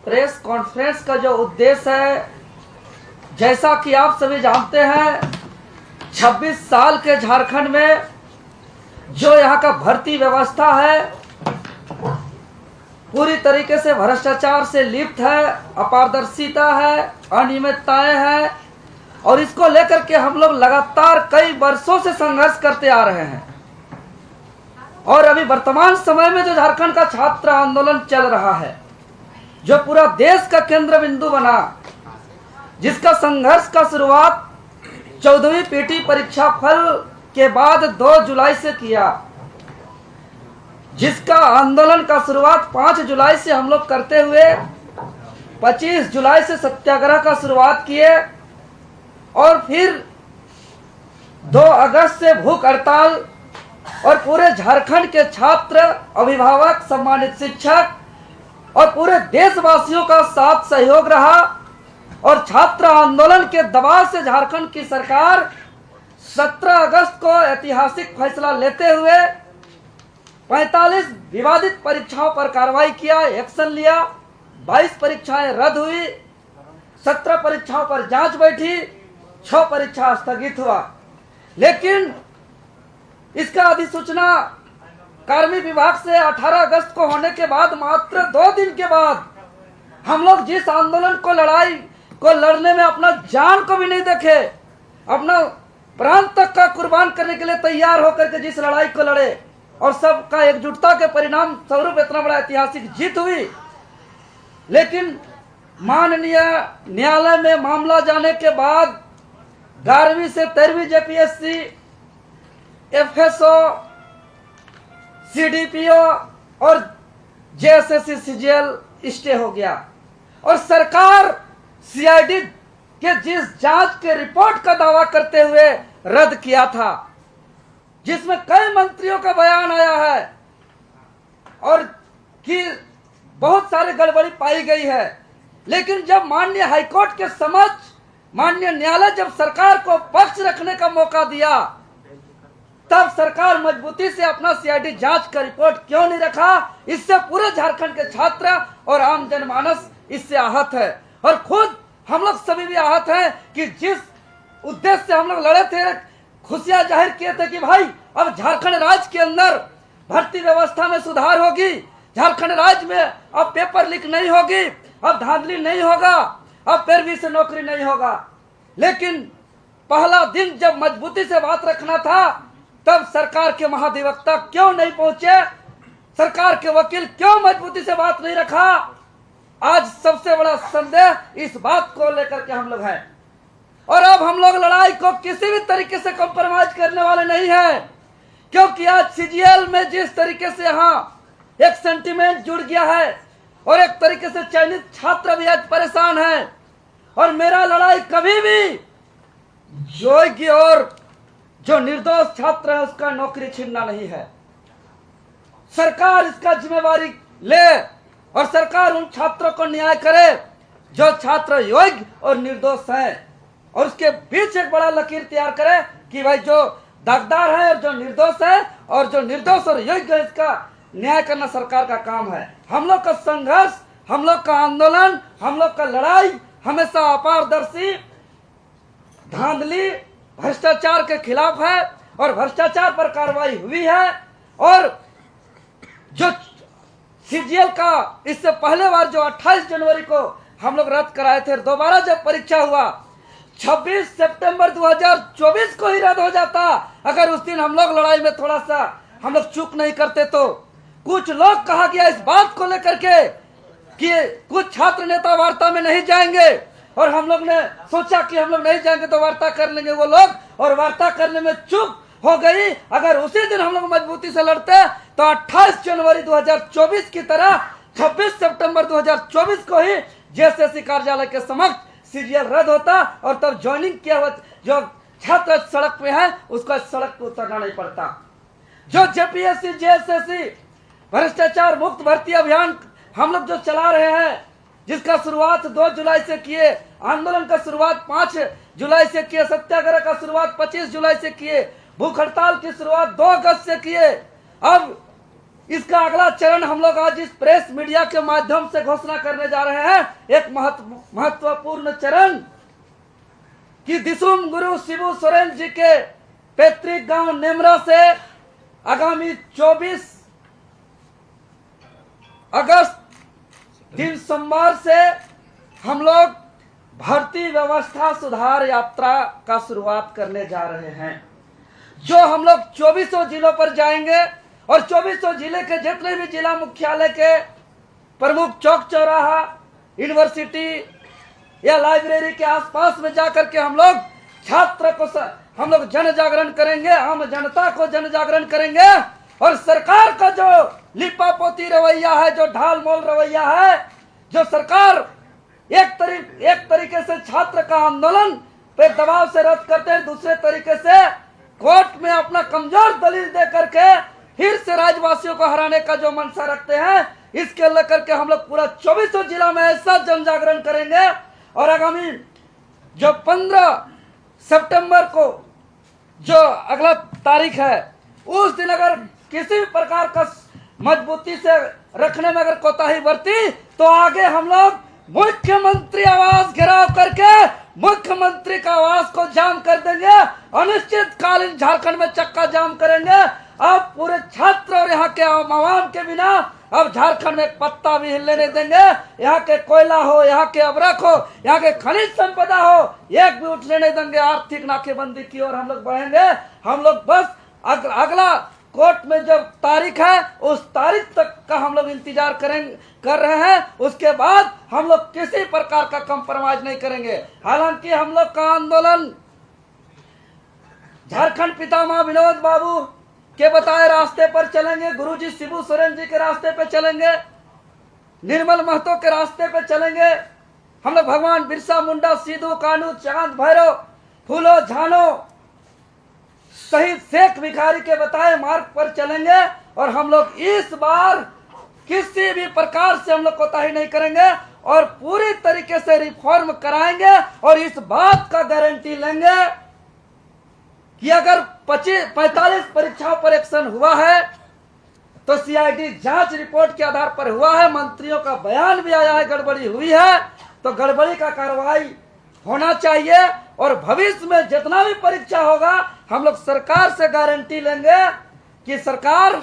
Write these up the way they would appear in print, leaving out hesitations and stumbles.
Press conference का जो उद्देश्य है, जैसा कि आप सभी जानते हैं, 26 साल के झारखंड में जो यहाँ का भर्ती व्यवस्था है पूरी तरीके से भ्रष्टाचार से लिप्त है, अपारदर्शिता है, अनियमितताएं हैं और इसको लेकर के हम लोग लगातार कई वर्षों से संघर्ष करते आ रहे हैं। और अभी वर्तमान समय में जो झारखंड का छात्र आंदोलन चल रहा है, जो पूरा देश का केंद्र बिंदु बना, जिसका संघर्ष का शुरुआत 14वीं पीटी परीक्षा फल के बाद 2 जुलाई से किया, जिसका आंदोलन का शुरुआत 5 जुलाई से हम लोग करते हुए 25 जुलाई से सत्याग्रह का शुरुआत किए और फिर 2 अगस्त से भूख हड़ताल और पूरे झारखंड के छात्र, अभिभावक, सम्मानित शिक्षक और पूरे देशवासियों का साथ सहयोग रहा और छात्र आंदोलन के दबाव से झारखंड की सरकार 17 अगस्त को ऐतिहासिक फैसला लेते हुए 45 विवादित परीक्षाओं पर कार्रवाई किया, एक्शन लिया। 22 परीक्षाएं रद्द हुई, 17 परीक्षाओं पर जांच बैठी, 6 परीक्षा स्थगित हुआ। लेकिन इसका अधिसूचना कार्मिक विभाग से 18 अगस्त को होने के बाद मात्र 2 दिन के बाद हम लोग जिस आंदोलन को लड़ाई को लड़ने में अपना जान को भी नहीं देखे, अपना प्राण तक का कुर्बान करने के लिए तैयार होकर के जिस लड़ाई को लड़े और सबका एकजुटता के परिणाम स्वरूप इतना बड़ा ऐतिहासिक जीत हुई। लेकिन माननीय न्यायालय में मामला जाने के बाद 11वीं से 13वीं जेपीएससी, एफएसओ, सीडीपीओ और जेएसएससी सीजीएल स्टे हो गया और सरकार सीआईडी के जिस जांच के रिपोर्ट का दावा करते हुए रद्द किया था, जिसमें कई मंत्रियों का बयान आया है और कि बहुत सारी गड़बड़ी पाई गई है। लेकिन जब माननीय हाईकोर्ट के समक्ष माननीय न्यायालय जब सरकार को पक्ष रखने का मौका दिया, तब सरकार मजबूती से अपना सीआईडी जांच का रिपोर्ट क्यों नहीं रखा। इससे पूरे झारखंड के छात्र और आम जनमानस इससे आहत है और खुद हम लोग सभी भी आहत हैं कि जिस उद्देश्य से हम लोग लड़े थे, खुशियां जाहिर किए थे कि भाई अब झारखंड राज्य के अंदर भर्ती व्यवस्था में सुधार होगी, झारखंड राज्य में अब पेपर लीक नहीं होगी, अब धांधली नहीं होगा, अब पैरवी से नौकरी नहीं होगा। लेकिन पहला दिन जब मजबूती से बात रखना था, तब सरकार के महाधिवक्ता क्यों नहीं पहुंचे, सरकार के वकील क्यों मजबूती से बात नहीं रखा। आज सबसे बड़ा संदेह इस बात को लेकर के हम लोग हैं और अब हम लोग लड़ाई को किसी भी तरीके से कॉम्प्रोमाइज करने वाले नहीं है, क्योंकि आज सीजीएल में जिस तरीके से यहाँ एक सेंटीमेंट जुड़ गया है और एक तरीके से चयनित छात्र भी आज परेशान है और मेरा लड़ाई कभी भी योग्य और जो निर्दोष छात्र है उसका नौकरी छीनना नहीं है। सरकार इसका जिम्मेवारी ले और सरकार उन छात्रों को न्याय करे जो छात्र योग्य और निर्दोष हैं और उसके बीच एक बड़ा लकीर तैयार करे कि भाई जो दागदार है और जो निर्दोष है और जो निर्दोष और योग्य है, इसका न्याय करना सरकार का काम है। हम लोग का संघर्ष, हम लोग का आंदोलन, हम लोग का लड़ाई हमेशा अपारदर्शी, धांधली, भ्रष्टाचार के खिलाफ है और भ्रष्टाचार पर कार्रवाई हुई है। और जो सीजीएल का इससे पहले बार जो 28 जनवरी को हम लोग रद्द कराए थे, दोबारा जब परीक्षा हुआ 26 सितंबर 2024 को ही रद्द हो जाता अगर उस दिन हम लोग लड़ाई में थोड़ा सा हम लोग चूक नहीं करते तो। कुछ लोग कहा गया इस बात को लेकर के कि कुछ छात्र नेता वार्ता में नहीं जाएंगे और हम लोग ने सोचा कि हम लोग नहीं जाएंगे तो वार्ता कर लेंगे वो लोग, और वार्ता करने में चूक हो गई। अगर उसी दिन हम लोग मजबूती से लड़ते तो 28 जनवरी 2024 की तरह 26 सितंबर 2024 को ही जेएसएससी कार्यालय के समक्ष सीजीएल रद्द होता और तब ज्वाइनिंग किया हुआ जो छात्र सड़क पे है उसको सड़क पे उतरना नहीं पड़ता। जो जेपीएससी, जेएसएससी भ्रष्टाचार मुक्त भर्ती अभियान हम लोग जो चला रहे हैं, जिसका शुरुआत 2 जुलाई से किए, आंदोलन का शुरुआत 5 जुलाई से किए, सत्याग्रह का शुरुआत 25 जुलाई से किए, भूख हड़ताल की शुरुआत 2 अगस्त से किए। अब इसका अगला चरण हम लोग आज इस प्रेस मीडिया के माध्यम से घोषणा करने जा रहे हैं। एक महत्वपूर्ण चरण कि दिसुम गुरु शिबू सोरेन जी के पैतृक गांव नेमरा से आगामी 24 अगस्त दिन सोमवार से हम लोग भर्ती व्यवस्था सुधार यात्रा का शुरुआत करने जा रहे हैं, जो हम लोग 2400 जिलों पर जाएंगे और 2400 जिले के जितने भी जिला मुख्यालय के प्रमुख चौक चौराहा, यूनिवर्सिटी या लाइब्रेरी के आसपास में जाकर के हम लोग छात्र को हम लोग जन जागरण करेंगे, आम जनता को जन जागरण करेंगे और सरकार का जो लिपापोती रवैया है, जो ढाल मोल रवैया है, जो सरकार एक तरीके से छात्र का आंदोलन पे दबाव से रद्द करते हैं, दूसरे तरीके से कोर्ट में अपना कमजोर दलील दे करके फिर से राज्यवासियों को हराने का जो मंशा रखते हैं, इसके लेकर के हम लोग पूरा 2400 जिला में ऐसा जन जागरण करेंगे। और आगामी जो 15 सितंबर को जो अगला तारीख है, उस दिन अगर किसी भी प्रकार का मजबूती से रखने में अगर कोताही बरती तो आगे हम लोग मुख्यमंत्री आवास घेराव करके मुख्यमंत्री का आवास को जाम कर देंगे, अनिश्चितकालीन झारखंड में चक्का जाम करेंगे। अब पूरे छात्र और यहाँ के आवाम के बिना अब झारखंड में एक पत्ता भी हिलने नहीं देंगे। यहाँ के कोयला हो, यहाँ के अबरख हो, यहाँ के खनिज संपदा हो, एक भी उठने नहीं देंगे। आर्थिक नाकेबंदी की ओर हम लोग बढ़ेंगे। हम लोग बस अगला कोर्ट में जब तारीख है उस तारीख तक का हम लोग इंतजार कर रहे हैं। उसके बाद हम लोग किसी प्रकार का कंप्रोमाइज नहीं करेंगे। हालांकि हम लोग का आंदोलन झारखंड पितामह विनोद बाबू के बताए रास्ते पर चलेंगे, गुरुजी शिबू सोरेन जी के रास्ते पे चलेंगे, निर्मल महतो के रास्ते पे चलेंगे। हम लोग भगवान बिरसा मुंडा, सिद्धू कानू, चांद भैरव, फूलो झानो, शहीद शेख भिखारी के बताए मार्ग पर चलेंगे। और हम लोग इस बार किसी भी प्रकार से हम लोग कोताही नहीं करेंगे और पूरी तरीके से रिफॉर्म कराएंगे। और इस बात का गारंटी लेंगे कि अगर 45 परीक्षाओं पर एक्शन हुआ है तो सीआईडी जांच रिपोर्ट के आधार पर हुआ है, मंत्रियों का बयान भी आया है, गड़बड़ी हुई है तो गड़बड़ी का कार्रवाई होना चाहिए। और भविष्य में जितना भी परीक्षा होगा हम लोग सरकार से गारंटी लेंगे कि सरकार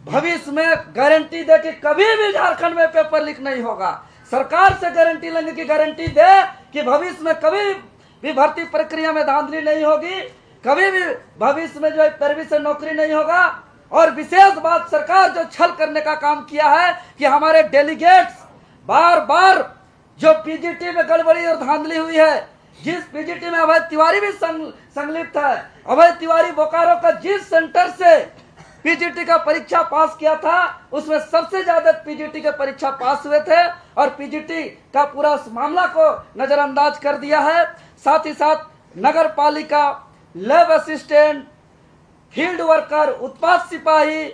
भविष्य में गारंटी दे कि कभी भी झारखंड में पेपर लीक नहीं होगा। सरकार से गारंटी लेंगे कि गारंटी दे कि भविष्य में कभी भी भर्ती प्रक्रिया में धांधली नहीं होगी, कभी भी भविष्य में जो है पैरवी से नौकरी नहीं होगा। और विशेष बात, सरकार जो छल करने का काम किया है कि हमारे डेलीगेट्स बार बार जो पीजीटी में गड़बड़ी और धांधली हुई है, जिस पीजीटी में अभय तिवारी भी संलिप्त है, अभय तिवारी बोकारो का जिस सेंटर से पीजीटी का परीक्षा पास किया था उसमें सबसे ज्यादा पीजीटी के परीक्षा पास हुए थे और पीजीटी का पूरा मामला को नजरअंदाज कर दिया है। साथ ही साथ नगर पालिका, लैब असिस्टेंट, फील्ड वर्कर, उत्पाद सिपाही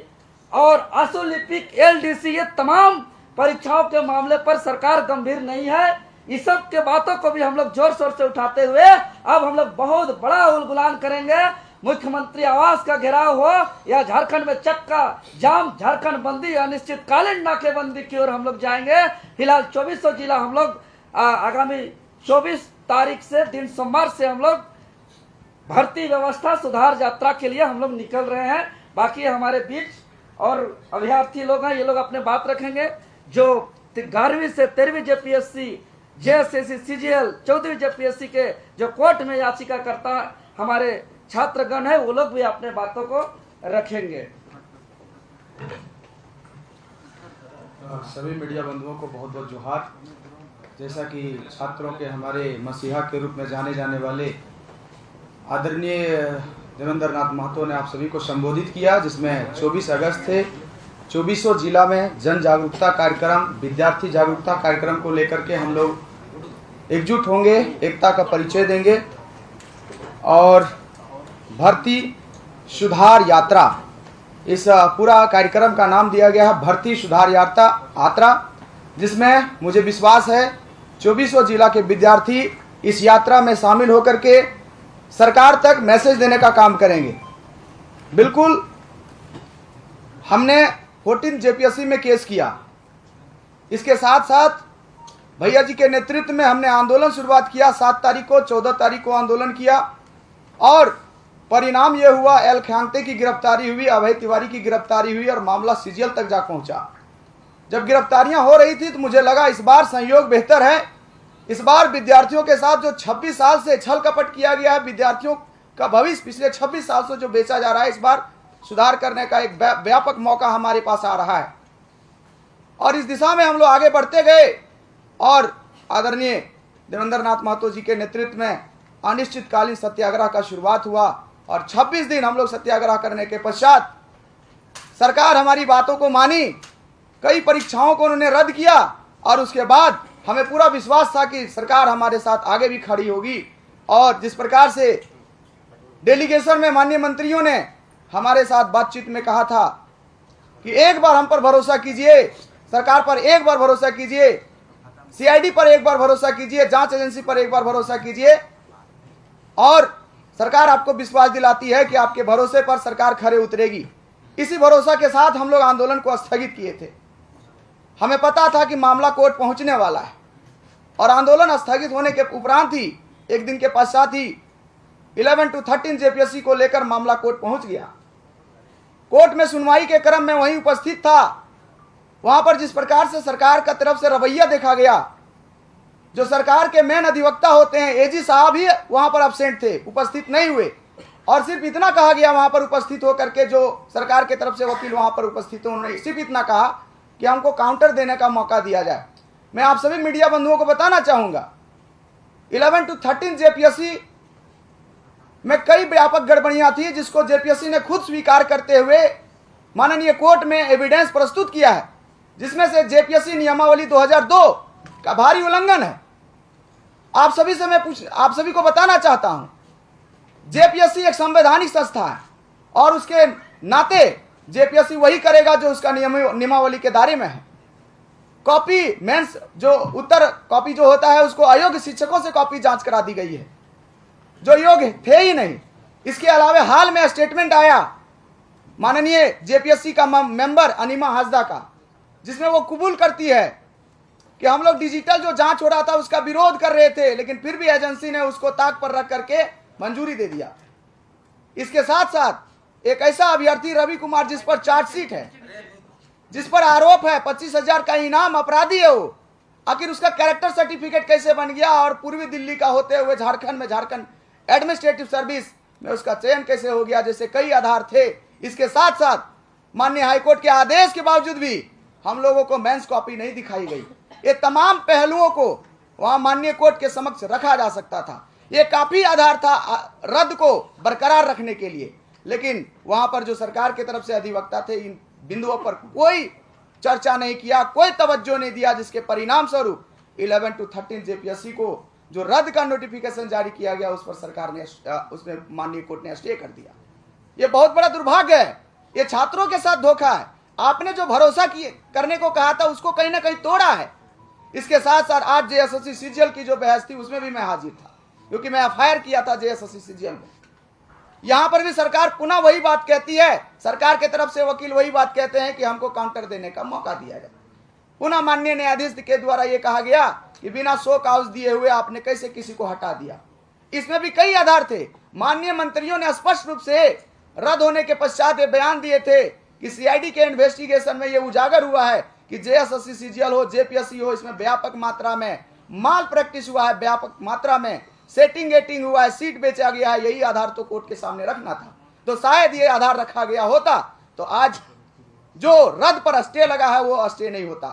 और आशुलिपिक एलडीसी, ये तमाम परीक्षाओं के मामले पर सरकार गंभीर नहीं है। इस सब के बातों को भी हम लोग जोर शोर से उठाते हुए अब हम लोग बहुत बड़ा उलगुलान करेंगे। मुख्यमंत्री आवास का घेराव हो या झारखंड में चक्का जाम, झारखंड बंदी, अनिश्चितकालीन नाकेबंदी की ओर हम लोग जाएंगे। फिलहाल 2400 जिला हम लोग आगामी 24 तारीख से दिन सोमवार से हम लोग भर्ती व्यवस्था सुधार यात्रा के लिए हम लोग निकल रहे हैं। बाकी हमारे बीच और अभ्यर्थी लोग हैं, ये लोग अपने बात रखेंगे। जो 11वीं से 13वीं जेपीएससी, जेएसएससी, सीजीएल, 14वीं जेपीएससी के जो कोर्ट में याचिकाकर्ता हमारे छात्रगण है, वो लोग भी अपने बातों को रखेंगे। सभी मीडिया बंधुओं को बहुत बहुत जोहार। जैसा कि छात्रों के हमारे मसीहा के रूप में जाने जाने वाले आदरणीय देवेंद्र नाथ महतो ने आप सभी को संबोधित किया, जिसमें 24 अगस्त थे। 2400 जिला में जन जागरूकता कार्यक्रम, विद्यार्थी जागरूकता कार्यक्रम को लेकर के हम लोग एकजुट होंगे, एकता का परिचय देंगे और भर्ती सुधार यात्रा, इस पूरा कार्यक्रम का नाम दिया गया है भर्ती सुधार यात्रा, जिसमें मुझे विश्वास है 2400 जिला के विद्यार्थी इस यात्रा में शामिल होकर के सरकार तक मैसेज देने का काम करेंगे। बिल्कुल हमने 14 जेपीएससी में केस किया। इसके साथ साथ भैया जी के नेतृत्व में हमने आंदोलन शुरुआत किया। 7 तारीख को, 14 तारीख को आंदोलन किया और परिणाम यह हुआ, एल ख्यांगते की गिरफ्तारी हुई, अभय तिवारी की गिरफ्तारी हुई और मामला सीजीएल तक जा पहुंचा। जब गिरफ्तारियां हो रही थी तो मुझे लगा इस बार संयोग बेहतर है। इस बार विद्यार्थियों के साथ जो 26 साल से छल कपट किया गया है, विद्यार्थियों का भविष्य पिछले 26 साल से जो बेचा जा रहा है, इस बार सुधार करने का एक व्यापक मौका हमारे पास आ रहा है और इस दिशा में हम लोग आगे बढ़ते गए और आदरणीय देवेंद्र नाथ महतो जी के नेतृत्व में अनिश्चितकालीन सत्याग्रह का शुरुआत हुआ और 26 दिन हम लोग सत्याग्रह करने के पश्चात सरकार हमारी बातों को मानी। कई परीक्षाओं को उन्होंने रद्द किया और उसके बाद हमें पूरा विश्वास था कि सरकार हमारे साथ आगे भी खड़ी होगी। और जिस प्रकार से डेलीगेशन में माननीय मंत्रियों ने हमारे साथ बातचीत में कहा था कि एक बार हम पर भरोसा कीजिए, सरकार पर एक बार भरोसा कीजिए, सीआईडी पर एक बार भरोसा कीजिए, जांच एजेंसी पर एक बार भरोसा कीजिए और सरकार आपको विश्वास दिलाती है कि आपके भरोसे पर सरकार खरे उतरेगी। इसी भरोसा के साथ हम लोग आंदोलन को स्थगित किए थे। हमें पता था कि मामला कोर्ट पहुंचने वाला है और आंदोलन स्थगित होने के उपरांत ही एक दिन के पश्चात ही 11 to 13 जेपीएससी को लेकर मामला कोर्ट पहुंच गया। कोर्ट में सुनवाई के क्रम में वहीं उपस्थित था। वहां पर जिस प्रकार से सरकार का तरफ से रवैया देखा गया, जो सरकार के मेन अधिवक्ता होते हैं एजी साहब ही वहां पर अब्सेंट थे, उपस्थित नहीं हुए और सिर्फ इतना कहा गया वहां पर उपस्थित होकर के, जो सरकार के तरफ से वकील वहां पर उपस्थित थे, उन्होंने सिर्फ इतना कहा कि हमको काउंटर देने का मौका दिया जाए। मैं आप सभी मीडिया बंधुओं को बताना चाहूंगा 11 to 13 जेपीएससी में कई व्यापक गड़बड़ियां थी जिसको जेपीएससी ने खुद स्वीकार करते हुए माननीय कोर्ट में एविडेंस प्रस्तुत किया है, जिसमें से जेपीएससी नियमावली 2002 का भारी उल्लंघन है। आप सभी को बताना चाहता हूं, जेपीएससी एक संवैधानिक संस्था है और उसके नाते जेपीएससी वही करेगा जो उसका नियमावली के दायरे में है। कॉपी मेंस जो उत्तर कॉपी जो होता है उसको अयोग्य शिक्षकों से कॉपी जांच करा दी गई है जो योग्य थे ही नहीं। इसके अलावा हाल में स्टेटमेंट आया माननीय जेपीएससी का मेंबर अनिमा हासदा का, जिसमें वो कबूल करती है कि हम लोग डिजिटल जो जांच हो रहा था उसका विरोध कर रहे थे, लेकिन फिर भी एजेंसी ने उसको ताक पर रख करके मंजूरी दे दिया। इसके साथ साथ एक ऐसा अभ्यर्थी रवि कुमार जिस पर चार्जशीट है, जिस पर आरोप है 25,000 का इनाम, अपराधी है वो, आखिर उसका कैरेक्टर सर्टिफिकेट कैसे बन गया और पूर्वी दिल्ली का होते हुए झारखंड एडमिनिस्ट्रेटिव सर्विस में उसका चयन कैसे हो गया, जैसे कई आधार थे। इसके साथ साथ माननीय हाईकोर्ट के आदेश के बावजूद भी हम लोगों को मेंस कॉपी नहीं दिखाई गई। ये तमाम पहलुओं को वहां माननीय कोर्ट के समक्ष रखा जा सकता था। ये काफी आधार था रद्द को बरकरार रखने के लिए, लेकिन वहां पर जो सरकार की तरफ से अधिवक्ता थे इन बिंदुओं पर कोई चर्चा नहीं किया, कोई तवज्जो नहीं दिया, जिसके परिणाम स्वरूप 11 to 13 जेपीएससी को जो रद्द का नोटिफिकेशन जारी किया गया उस पर सरकार ने उसमें माननीय कोर्ट ने स्टे कर दिया। ये बहुत बड़ा दुर्भाग्य है, ये छात्रों के साथ धोखा है। आपने जो भरोसा करने को कहा था उसको कहीं ना कहीं तोड़ा है। इसके साथ साथ आज जेएसएससी सीजीएल की जो बहस थी उसमें भी मैं हाजिर था, क्योंकि मैं एफआईआर किया था जेएसएससी सीजीएल में। यहां पर भी सरकार पुनः वही बात कहती है, सरकार की तरफ से वकील वही बात कहते हैं कि हमको काउंटर देने का मौका दिया जाए। पुनः माननीय न्यायाधीश के द्वारा यह कहा गया कि बिना शो काउज दिए हुए आपने कैसे किसी को हटा दिया। इसमें भी कई आधार थे। माननीय मंत्रियों ने स्पष्ट रूप से रद्द होने के पश्चात ये बयान दिए थे कि सीआईडी के इन्वेस्टिगेशन में यह उजागर हुआ है कि जेएसएससी सीजीएल हो, जेपीएससी हो, इसमें व्यापक मात्रा में माल प्रैक्टिस हुआ है, व्यापक मात्रा में सेटिंग एटिंग हुआ है, सीट बेचा गया है। यही आधार तो कोर्ट के सामने रखना था। तो शायद ये आधार रखा गया होता तो आज जो रद्द पर स्टे लगा है वो स्टे नहीं होता।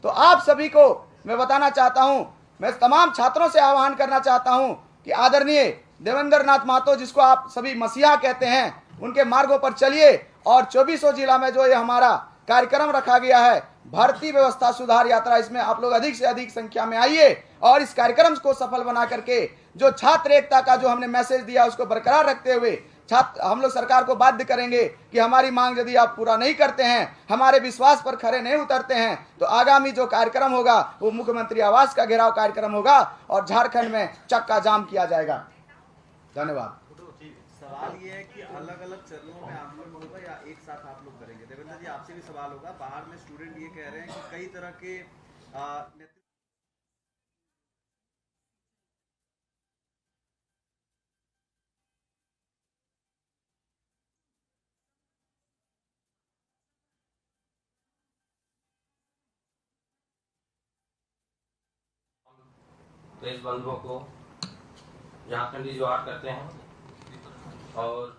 तो आप सभी को मैं बताना चाहता हूं, मैं तमाम छात्रों से आह्वान करना चाहता हूं कि आदरणीय देवेंद्र नाथ महतो, जिसको आप सभी मसीहा कहते हैं, उनके मार्गों पर चलिए और 2400 जिला में जो ये हमारा कार्यक्रम रखा गया है भर्ती व्यवस्था सुधार यात्रा, इसमें आप लोग अधिक से अधिक संख्या में आइए और इस कार्यक्रम को सफल बना करके जो छात्र एकता का जो हमने मैसेज दिया उसको बरकरार रखते हुए हम लोग सरकार को बाध्य करेंगे कि हमारी मांग यदि आप पूरा नहीं करते हैं, हमारे विश्वास पर खरे नहीं उतरते हैं, तो आगामी जो कार्यक्रम होगा वो मुख्यमंत्री आवास का घेराव कार्यक्रम होगा और झारखंड में चक्का जाम किया जाएगा। धन्यवाद। सवाल ये है कि अलग अलग चरणों में आंदोलन होगा या एक साथ आप लोग करेंगे? देवेंद्र जी सवाल होगा। बाहर में स्टूडेंट ये कह रहे हैं कि कई तरह के नेतृत्व देश बंधुओं को झारखंडी जोहार करते हैं और